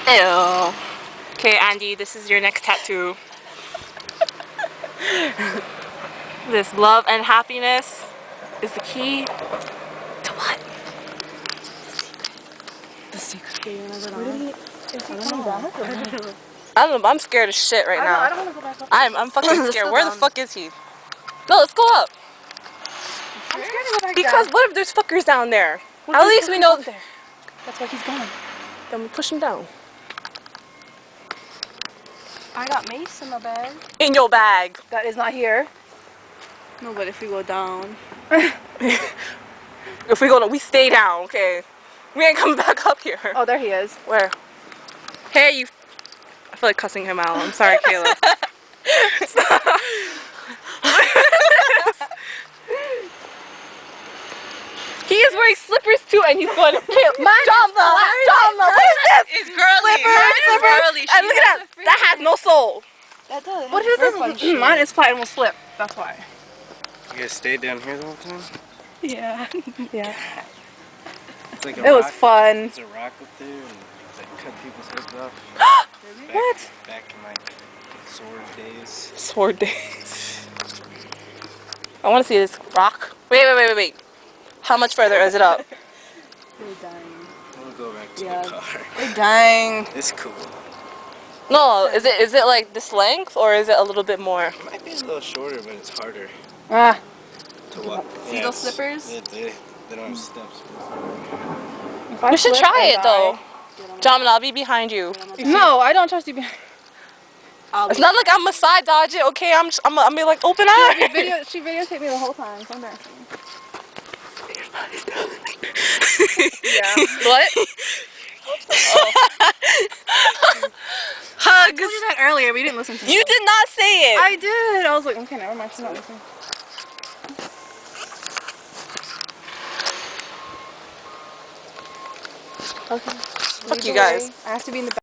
Ew. Okay, Andy, this is your next tattoo. This love and happiness is the key to what? The secret. Where did he? Is he coming back? I don't know, but I'm scared as shit right now. I don't want to go back up. I'm fucking scared. Where the fuck is he? No, let's go up. I'm scared to go back Because down. what if there's fuckers down there? At least we know. That's why he's gone. Then we push him down. I got mace in my bag. In your bag. That is not here. No, but if we go down. If we go, we stay down, okay? We ain't coming back up here. Oh, there he is. Where? Hey, you. I feel like cussing him out. I'm sorry, Kayla. He is wearing slippers too, and he's going to kill. John, what is this? It's girly. Slippers. Girly. And look at that. That has no soul. That does. What is this? Mine is flat and will slip. That's why. You guys stayed down here the whole time? Yeah. Yeah. It's like a It was rock. fun. It's a rock up there, and they cut people's heads off. What? Back in my sword days. Sword days. I want to see this rock. Wait. How much further is it up? We're dying. We'll go back to Yeah. the car. We're dying. It's cool. No, is it like this length or is it a little bit more? It might be a little shorter, but it's harder Ah. to walk. See those slippers? They don't have steps. If I We should slip try and it die- though. John, I'll be behind you. No, I don't trust you. It's not like I'm a side dodge it, okay? I'm be like open eye. She videotaped me the whole time. So embarrassing. Yeah. What? Hugs. I told you that earlier, but you didn't listen to me. You did not say it. I did. I was like, okay, never mind. She's not listening. Okay. Fuck you guys. I have to be in the back.